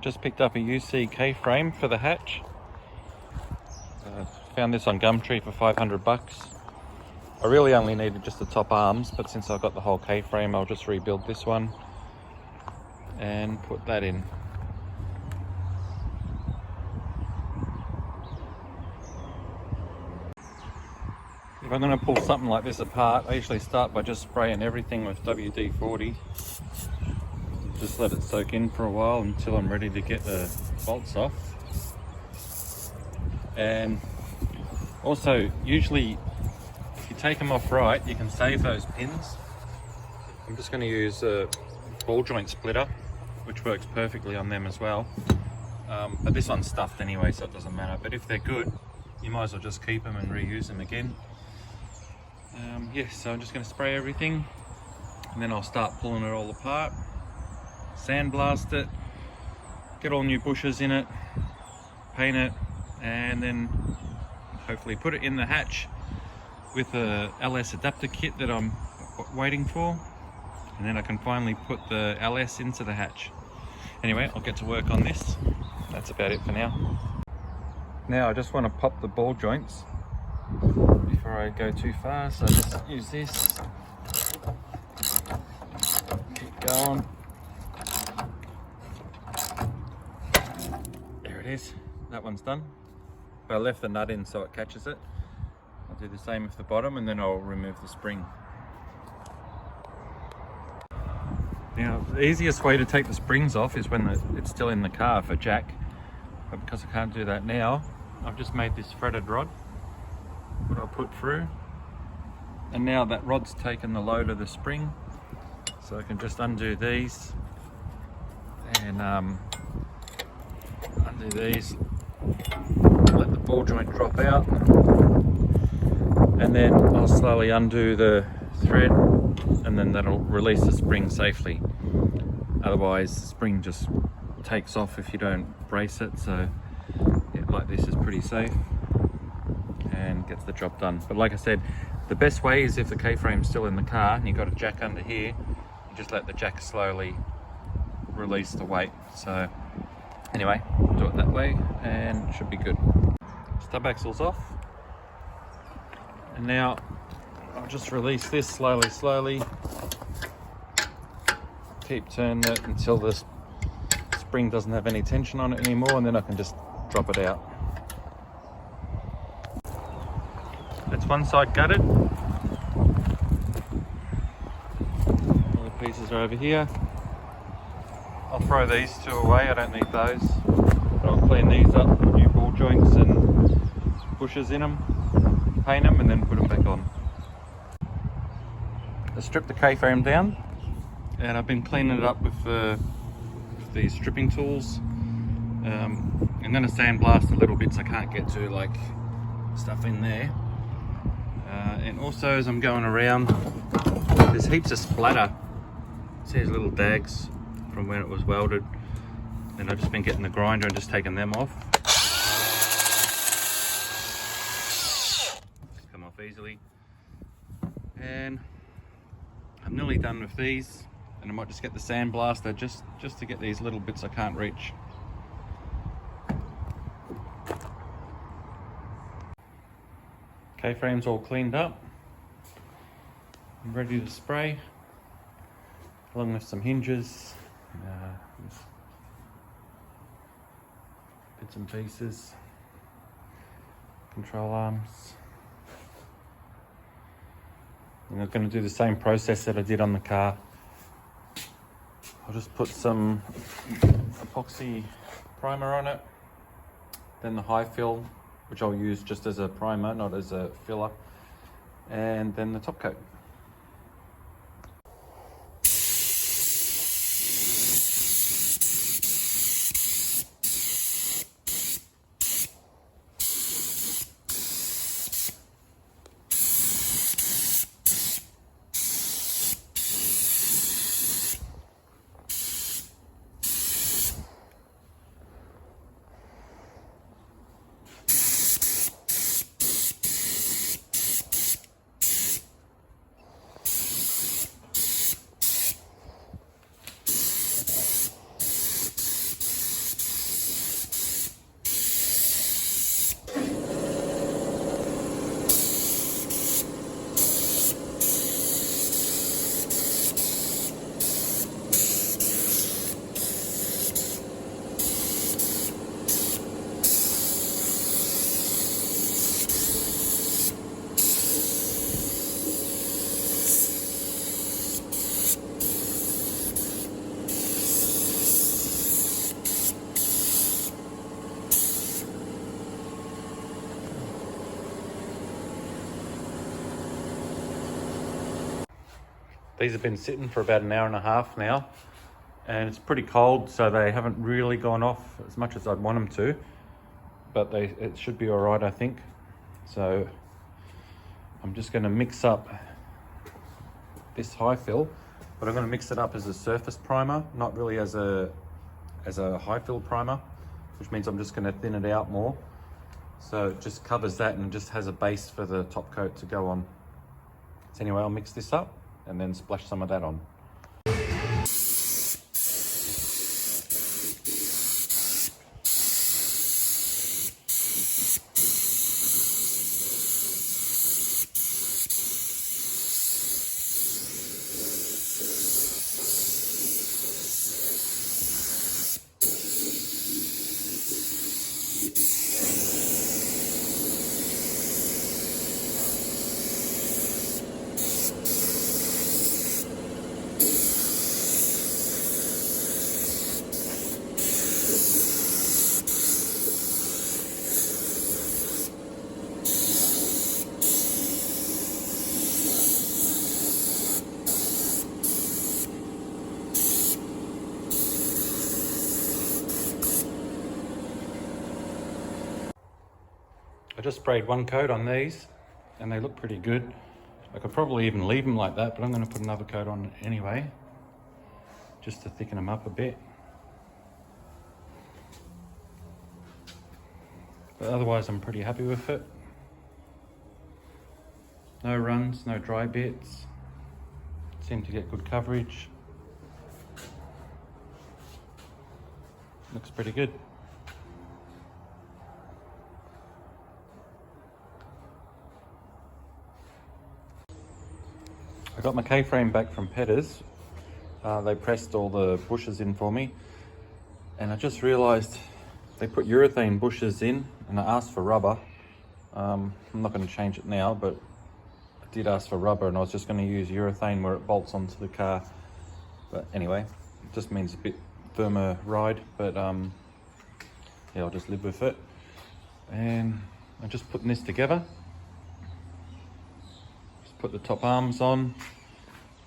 Just picked up a UC K-frame for the hatch. Found this on Gumtree for 500 bucks. I really only needed just the top arms, but since I've got the whole K-frame, I'll just rebuild this one and put that in. If I'm going to pull something like this apart, I usually start by just spraying everything with WD-40. Just let it soak in for a while until I'm ready to get the bolts off. And also, usually if you take them off right, you can save those pins. I'm just going to use a ball joint splitter, which works perfectly on them as well. But this one's stuffed anyway, so it doesn't matter. But if they're good, you might as well just keep them and reuse them again. So I'm just going to spray everything, and then I'll start pulling it all apart. Sandblast it, get all new bushes in it, paint it, and then hopefully put it in the hatch with the LS adapter kit that I'm waiting for, and then I can finally put the LS into the hatch. Anyway, I'll get to work on this. That's about it for now. Now I just want to pop the ball joints before I go too far, so just use this. Keep going. There it is. That one's done. But I left the nut in so it catches it. I'll do the same with the bottom, and then I'll remove the spring. Now, the easiest way to take the springs off is when it's still in the car for jack. But because I can't do that now, I've just made this threaded rod, what I'll put through. And now that rod's taken the load of the spring, so I can just undo these and undo these, let the ball joint drop out, and then I'll slowly undo the thread, and then that'll release the spring safely. Otherwise the spring just takes off if you don't brace it, so yeah, like this is pretty safe and gets the job done. But like I said, the best way is if the K-frame's still in the car and you've got a jack under here, you just let the jack slowly release the weight. So anyway, do it that way and it should be good. Stub axle's off, and now I'll just release this slowly. Keep turning it until the spring doesn't have any tension on it anymore, and then I can just drop it out. That's one side gutted. All the pieces are over here. I'll throw these two away, I don't need those. But I'll clean these up, put new ball joints and bushes in them, paint them, and then put them back on. I stripped the K-frame down, and I've been cleaning it up with these stripping tools. I'm going to sandblast a little bit so I can't get to like stuff in there. And also as I'm going around, there's heaps of splatter. See these little dags from when it was welded, and I've just been getting the grinder and just taking them off. Just come off easily. And I'm nearly done with these, and I might just get the sandblaster just to get these little bits I can't reach. K-frame's all cleaned up. I'm ready to spray, along with some hinges, bits and pieces, control arms. And I'm going to do the same process that I did on the car. I'll just put some epoxy primer on it, then the high fill, which I'll use just as a primer, not as a filler, and then the top coat. These have been sitting for about an hour and a half now, and it's pretty cold, so they haven't really gone off as much as I'd want them to, but it should be all right, I think. So I'm just going to mix up this high fill, but I'm going to mix it up as a surface primer, not really as a high fill primer, which means I'm just going to thin it out more. So it just covers that and just has a base for the top coat to go on. So anyway, I'll mix this up and then splash some of that on. I just sprayed one coat on these and they look pretty good. I could probably even leave them like that, but I'm going to put another coat on anyway, just to thicken them up a bit. But otherwise I'm pretty happy with it. No runs, no dry bits. Seem to get good coverage. Looks pretty good. I got my K-frame back from Petters. They pressed all the bushes in for me, and I just realised they put urethane bushes in, and I asked for rubber. I'm not going to change it now, but I did ask for rubber, and I was just going to use urethane where it bolts onto the car. But anyway, it just means a bit firmer ride, but yeah, I'll just live with it. And I'm just putting this together. Put the top arms on,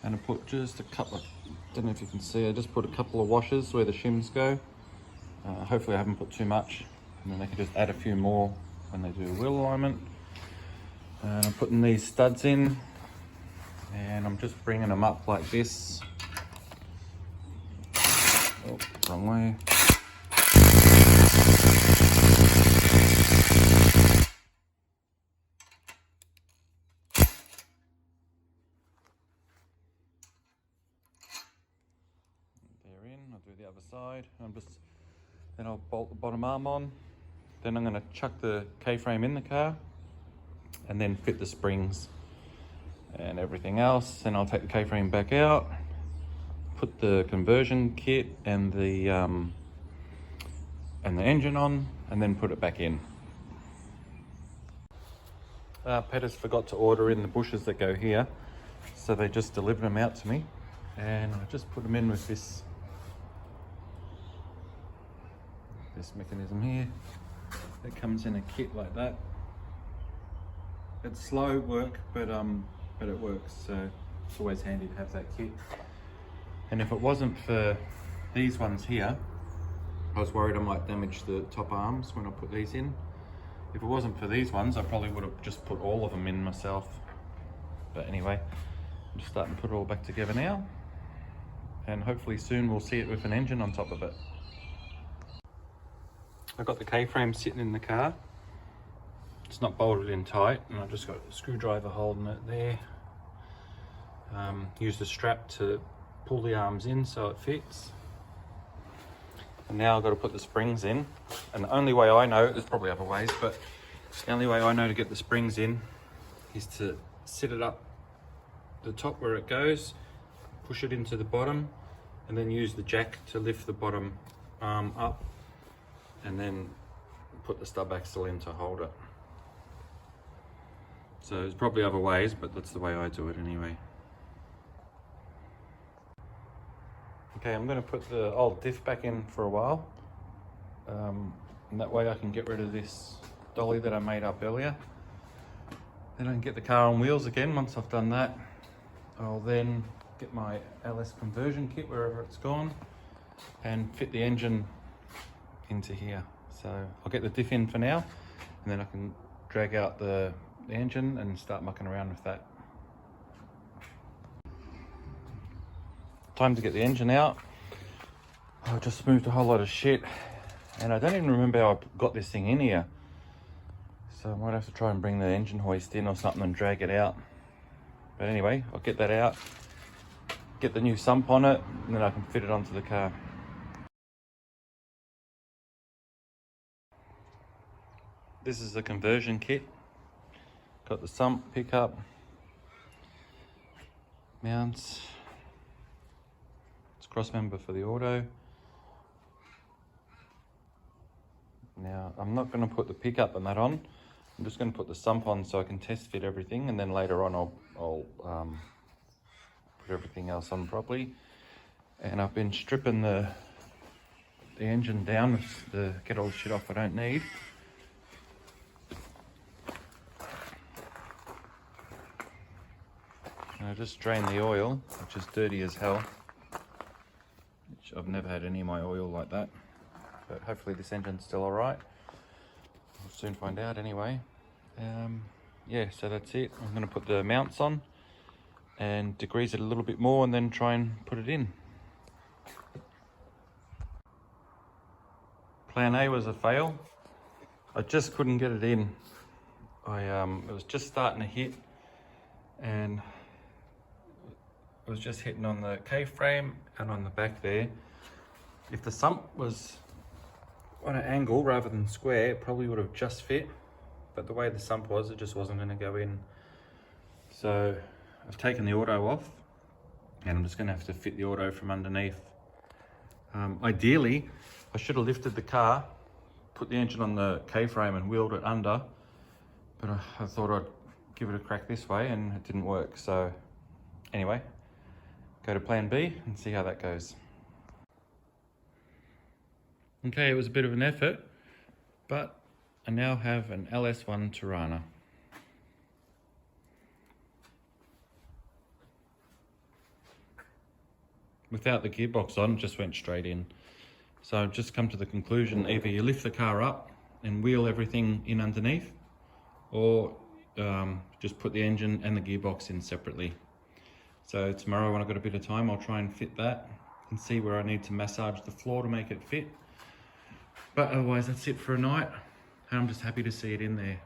and I put just a couple of, don't know if you can see, I just put a couple of washers where the shims go. Hopefully I haven't put too much, and then they can just add a few more when they do wheel alignment. I'm putting these studs in, and I'm just bringing them up like this. Oh, wrong way. I'll do the other side. Then I'll bolt the bottom arm on. Then I'm going to chuck the K-frame in the car and then fit the springs and everything else. Then I'll take the K-frame back out, put the conversion kit and the engine on, and then put it back in. Petters forgot to order in the bushes that go here, so they just delivered them out to me, and I just put them in with this mechanism here. It comes in a kit like that. It's slow work, but it works, so it's always handy to have that kit. And if it wasn't for these ones here, I was worried I might damage the top arms when I put these in. If it wasn't for these ones, I probably would have just put all of them in myself. But anyway, I'm just starting to put it all back together now, and hopefully soon we'll see it with an engine on top of it. I've got the K-frame sitting in the car. It's not bolted in tight, and I've just got a screwdriver holding it there. Used a strap to pull the arms in so it fits. And now I've got to put the springs in. And the only way I know, there's probably other ways, but the only way I know to get the springs in is to sit it up the top where it goes, push it into the bottom, and then use the jack to lift the bottom arm up, and then put the stub axle in to hold it. So there's probably other ways, but that's the way I do it anyway. Okay, I'm going to put the old diff back in for a while, and that way I can get rid of this dolly that I made up earlier. Then I can get the car on wheels again. Once I've done that, I'll then get my LS conversion kit wherever it's gone and fit the engine into here. So I'll get the diff in for now, and then I can drag out the engine and start mucking around with that. Time to get the engine out. I just moved a whole lot of shit, and I don't even remember how I got this thing in here. So I might have to try and bring the engine hoist in or something and drag it out. But anyway, I'll get that out, get the new sump on it, and then I can fit it onto the car. This is the conversion kit. Got the sump, pickup, mounts. It's cross member for the auto. Now, I'm not going to put the pickup and that on. I'm just going to put the sump on so I can test fit everything, and then later on I'll put everything else on properly. And I've been stripping the engine down to get all the shit off I don't need. And I just drained the oil, which is dirty as hell. Which I've never had any of my oil like that. But hopefully this engine's still alright. We'll soon find out anyway. Yeah, so that's it. I'm going to put the mounts on and degrease it a little bit more and then try and put it in. Plan A was a fail. I just couldn't get it in. It was just starting to hit, and it was just hitting on the K-frame and on the back there. If the sump was on an angle rather than square, it probably would have just fit, but the way the sump was, it just wasn't going to go in. So I've taken the auto off, and I'm just going to have to fit the auto from underneath. Ideally, I should have lifted the car, put the engine on the K-frame and wheeled it under, but I thought I'd give it a crack this way, and it didn't work. So anyway, go to plan B and see how that goes. Okay, it was a bit of an effort, but I now have an LS1 Torana. Without the gearbox on, it just went straight in. So I've just come to the conclusion, either you lift the car up and wheel everything in underneath, or just put the engine and the gearbox in separately. So tomorrow, when I've got a bit of time, I'll try and fit that and see where I need to massage the floor to make it fit. But otherwise, that's it for a night, and I'm just happy to see it in there.